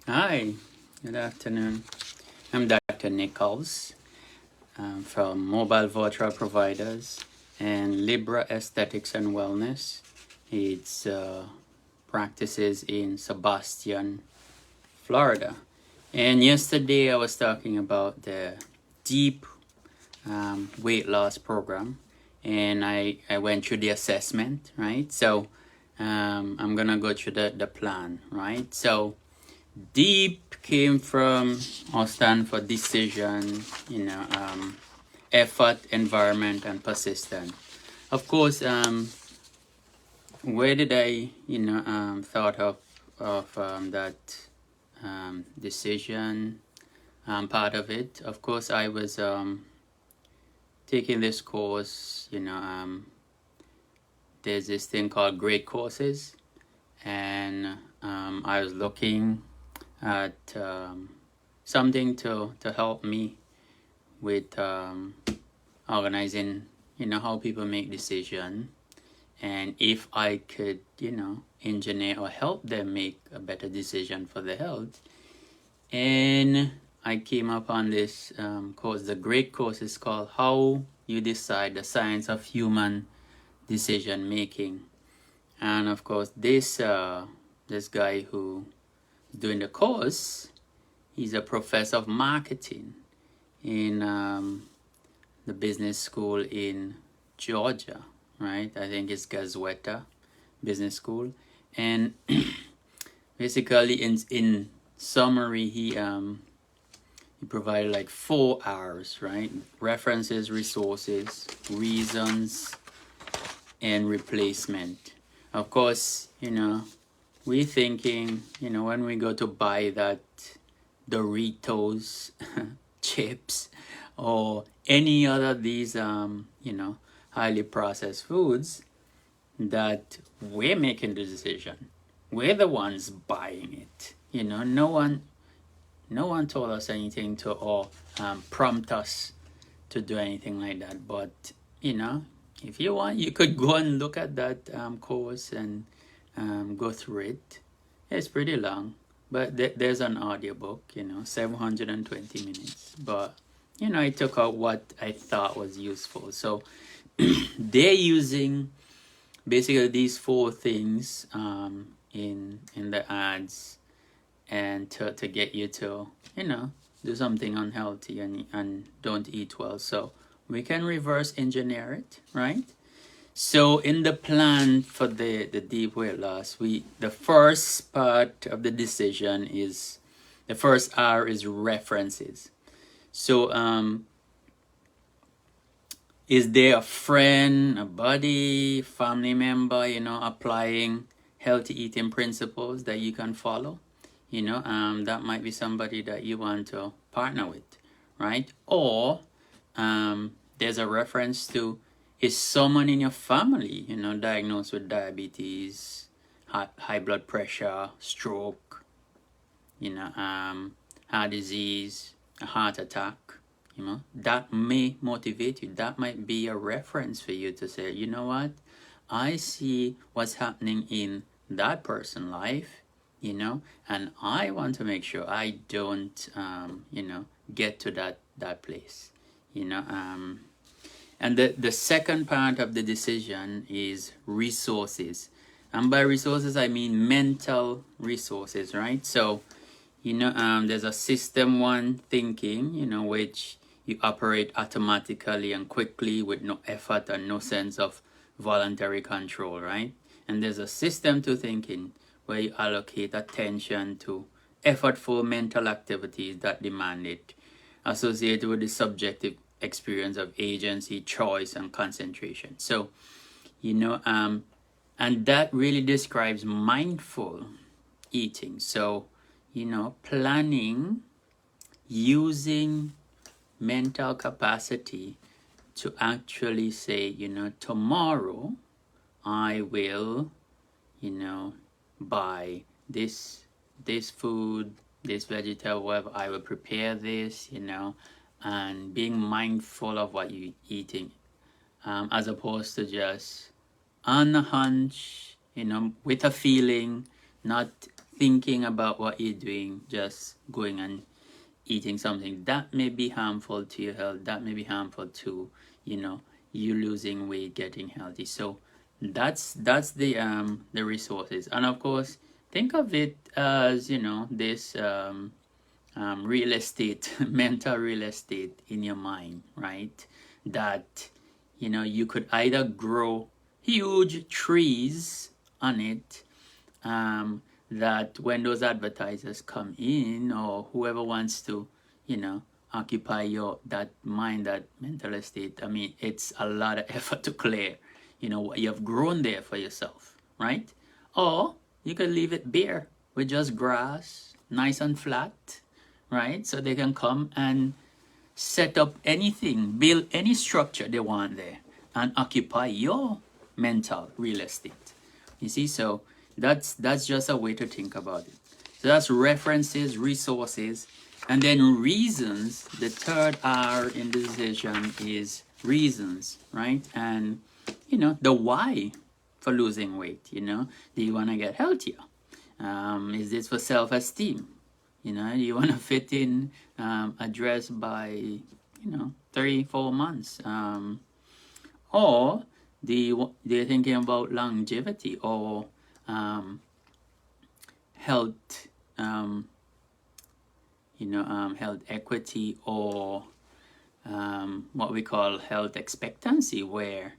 Hi, good afternoon. I'm Dr. Nichols from Mobile Virtual Providers and Libra Aesthetics and Wellness. It's practices in Sebastian, Florida. And yesterday I was talking about the deep weight loss program, and I went through the assessment, right? So I'm gonna go through the plan, right? So deep came from or stand for decision, effort, environment, and persistent. Of course, where did I, thought of that decision part of it? Of course, I was taking this course. There's this thing called Great Courses, and I was looking at something to help me with organizing, how people make decisions, and if I could, engineer or help them make a better decision for their health. And I came up on this course. The great course is called How You Decide: The Science of Human Decision Making. And of course, this guy who is doing the course, he's a professor of marketing in the business school in Georgia, right? I think it's Gazweta Business School. And basically, in summary, he provided like 4 hours, right? References, resources, reasons, and replacement. Of course, we thinking, when we go to buy that Doritos chips or any other of these highly processed foods, that we're making the decision. We're the ones buying it. No one told us anything to or prompt us to do anything like that. But if you want, you could go and look at that course and go through it. It's pretty long, but there's an audiobook, 720 minutes. But I took out what I thought was useful. So they're using basically these 4 things in the ads, and to get you to do something unhealthy and don't eat well. So we can reverse engineer it, right? So in the plan for the deep weight loss, the first part of the decision is, the first R is references. So is there a friend, a buddy, family member, applying healthy eating principles that you can follow? That might be somebody that you want to partner with, right? Or there's a reference to, is someone in your family, diagnosed with diabetes, high blood pressure, stroke, heart disease, a heart attack? That may motivate you. That might be a reference for you to say, you know what, I see what's happening in that person's life, and I want to make sure I don't, get to that place, and the second part of the decision is resources. And by resources, I mean mental resources, right? So, there's a system 1 thinking, which you operate automatically and quickly with no effort and no sense of voluntary control, right? And there's a system 2 thinking where you allocate attention to effortful mental activities that demand it, associated with the subjective experience of agency, choice, and concentration. So, and that really describes mindful eating. So, planning using mental capacity to actually say, tomorrow I will, buy this food, this vegetable, whatever, I will prepare this, and being mindful of what you're eating, as opposed to just on a hunch, with a feeling, not thinking about what you're doing, just going and eating something that may be harmful to your health, that may be harmful to, you losing weight, getting healthy. So that's the resources. And of course, think of it as, this real estate, mental real estate in your mind, right? That, you could either grow huge trees on it, that when those advertisers come in, or whoever wants to, occupy that mind, that mental estate, I mean, it's a lot of effort to clear, what you have grown there for yourself, right? Or you could leave it bare with just grass, nice and flat, right? So they can come and set up anything, build any structure they want there, and occupy your mental real estate. You see, so that's just a way to think about it. So that's references, resources, and then reasons. The third R in the decision is reasons, right? And the why for losing weight. Do you want to get healthier? Is this for self-esteem? Do you want to fit in a dress by 3-4 months? Or they're thinking about longevity, or health, health equity, or what we call health expectancy, where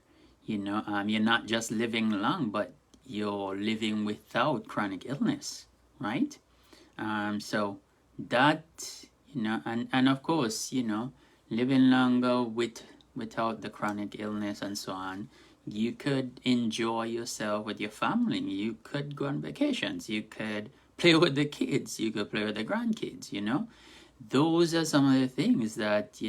you're not just living long, but you're living without chronic illness, right? So that, and of course, living longer without the chronic illness and so on, you could enjoy yourself with your family. You could go on vacations. You could play with the kids. You could play with the grandkids, Those are some of the things that,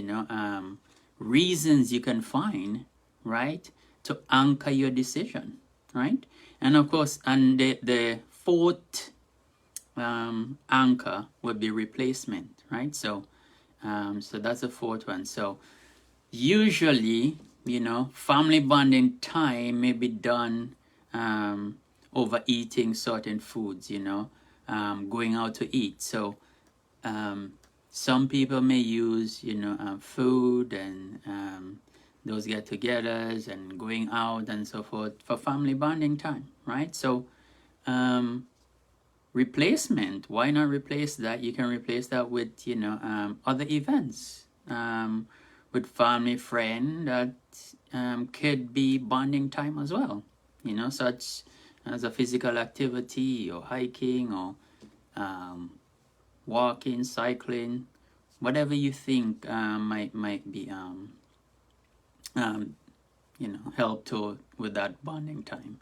reasons you can find, right, to anchor your decision, right? And of course, and the fourth anchor would be replacement, right? So that's the fourth one. So usually, family bonding time may be done over eating certain foods, going out to eat. So some people may use, food and those get-togethers and going out and so forth for family bonding time, right? So replacement, why not replace that? You can replace that with, other events, with family, friend, that could be bonding time as well, such as a physical activity, or hiking, or walking, cycling, whatever you think might be help to with that bonding time.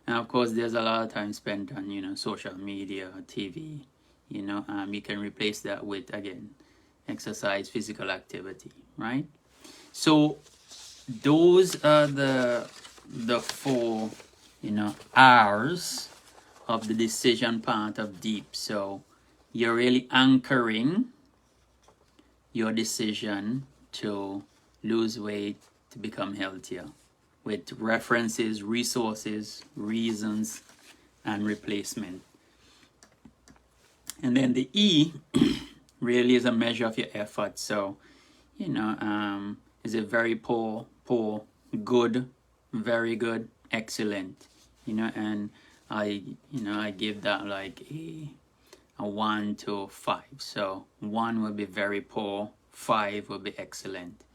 And of course, there's a lot of time spent on social media, TV. You can replace that with, again, exercise, physical activity, right? So those are the four R's of the decision part of DEEP. So you're really anchoring your decision to lose weight, to become healthier, with references, resources, reasons, and replacement. And then the E really is a measure of your effort. So, is it very poor, good, very good, excellent? And I give that like a 1 to 5. So 1 will be very poor, 5 will be excellent.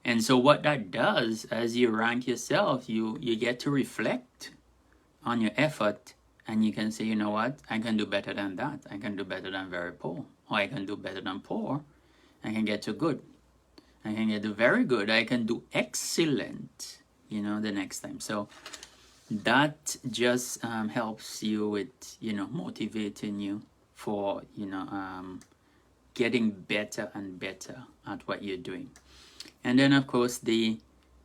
And so what that does, as you rank yourself, you get to reflect on your effort, and you can say, you know what, I can do better than that. I can do better than very poor, or I can do better than poor. I can get to good. I can get to very good. I can do excellent, the next time. So that just helps you with, motivating you for, getting better and better at what you're doing. And then, of course, the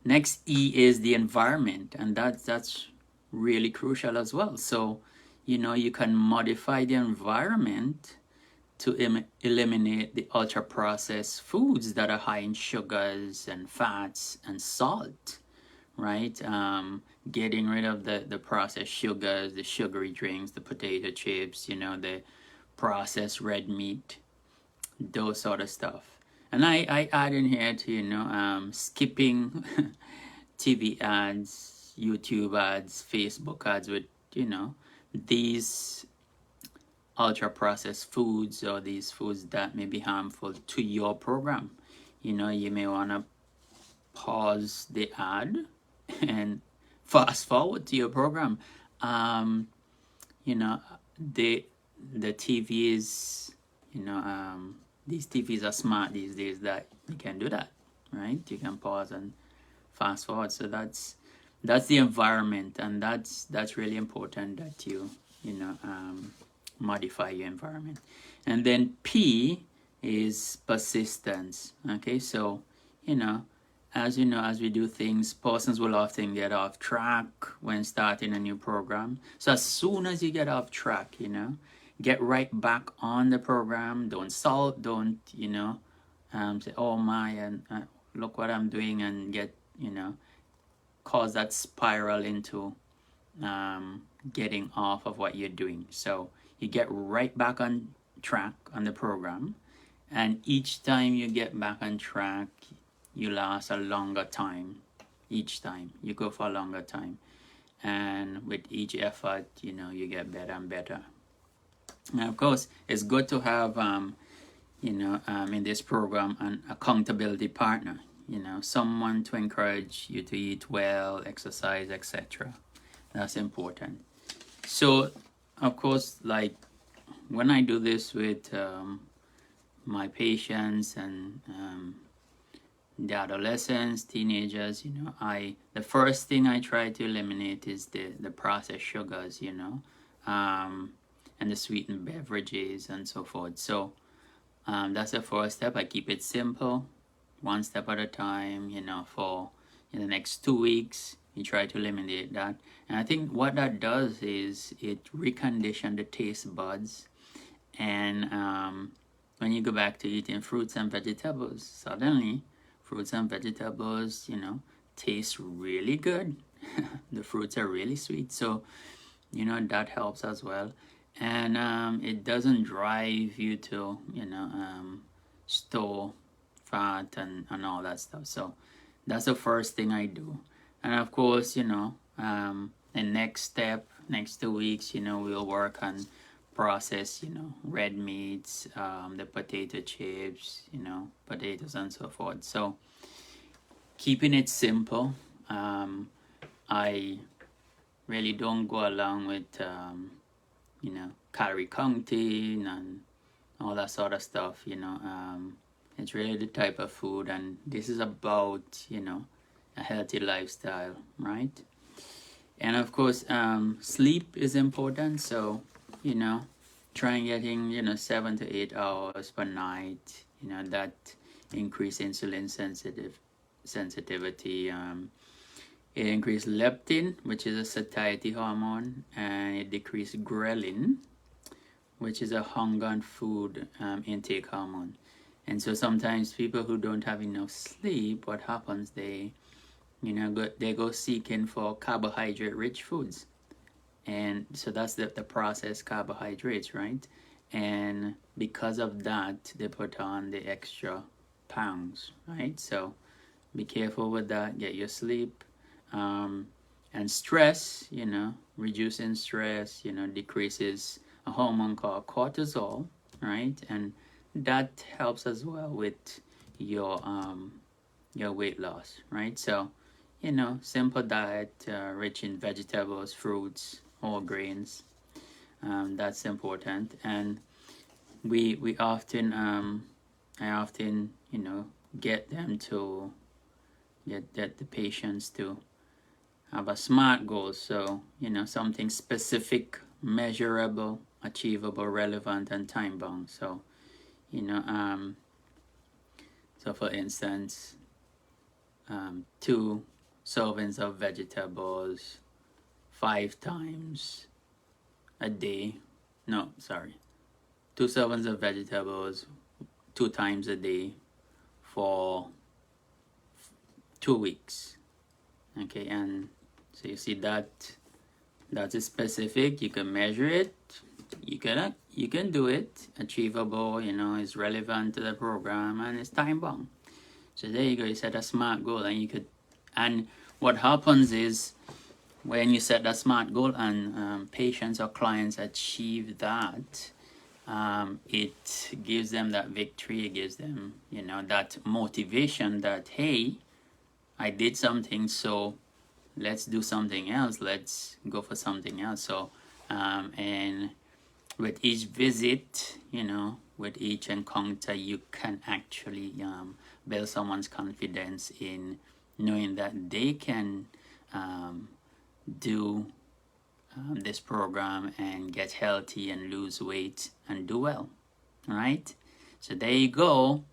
next E is the environment, and that's really crucial as well. So, you can modify the environment to eliminate the ultra-processed foods that are high in sugars and fats and salt, right? Getting rid of the processed sugars, the sugary drinks, the potato chips, the processed red meat, those sort of stuff. And I add in here to, skipping TV ads, YouTube ads, Facebook ads with, these ultra processed foods or these foods that may be harmful to your program. You may want to pause the ad and fast forward to your program. You know, the TVs, these TVs are smart these days that you can do that, right? You can pause and fast forward. So that's the environment, and that's really important that you modify your environment. And then P is persistence. Okay, so as we do things, persons will often get off track when starting a new program. So as soon as you get off track, get right back on the program. Don't say, oh my, and look what I'm doing, and get cause that spiral into getting off of what you're doing. So you get right back on track on the program, and each time you get back on track, you last a longer time. Each time you go for a longer time, and with each effort, you get better and better. And of course, it's good to have in this program an accountability partner. Someone to encourage you to eat well, exercise, etc. That's important. So, of course, like when I do this with my patients and the adolescents, teenagers, the first thing I try to eliminate is the processed sugars, and the sweetened beverages and so forth. So that's the first step. I keep it simple, one step at a time. For in the next 2 weeks, you try to eliminate that. And I think what that does is it reconditions the taste buds, and when you go back to eating fruits and vegetables, suddenly fruits and vegetables, taste really good. The fruits are really sweet, so that helps as well. And it doesn't drive you to store fat and all that stuff. So that's the first thing I do. And of course, the next step, next 2 weeks, we'll work on process, red meats, the potato chips, potatoes and so forth. So keeping it simple. I really don't go along with calorie counting and all that sort of stuff. It's really the type of food, and this is about a healthy lifestyle, right? And of course, sleep is important. So try getting 7 to 8 hours per night. That increase insulin sensitivity. It increases leptin, which is a satiety hormone, and it decreases ghrelin, which is a hunger and food intake hormone. And so sometimes people who don't have enough sleep, what happens? They go seeking for carbohydrate-rich foods, and so that's the processed carbohydrates, right? And because of that, they put on the extra pounds, right? So be careful with that. Get your sleep. And stress, reducing stress, decreases a hormone called cortisol, right? And that helps as well with your weight loss, right? So, simple diet, rich in vegetables, fruits, whole grains. That's important. And we often, I often, get them to get the patients to have a SMART goal. So, something specific, measurable, achievable, relevant, and time bound. So, so for instance, 2 servings of vegetables 5 times a day. No, sorry. 2 servings of vegetables 2 times a day for 2 weeks. Okay, and so you see that is specific. You can measure it. You can do it. Achievable, is relevant to the program, and it's time bound. So there you go. You set a SMART goal, and what happens is when you set that SMART goal and patients or clients achieve that, it gives them that victory. It gives them, that motivation that, hey, I did something, so let's do something else. Let's go for something else. So, and with each visit, with each encounter, you can actually build someone's confidence in knowing that they can do this program and get healthy and lose weight and do well. All right. So there you go.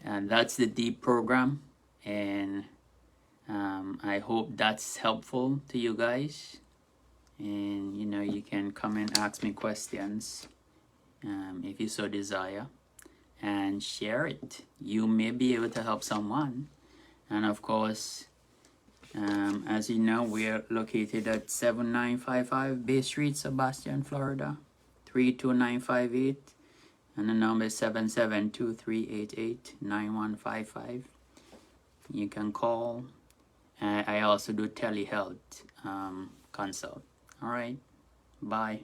And that's the DEEP program, and I hope that's helpful to you guys. And you can come and ask me questions if you so desire, and share it. You may be able to help someone. And of course, as you know, we're located at 7955 Bay Street, Sebastian, Florida 32958, and the number is 772-388-9155. You can call. I also do telehealth consult. All right, bye.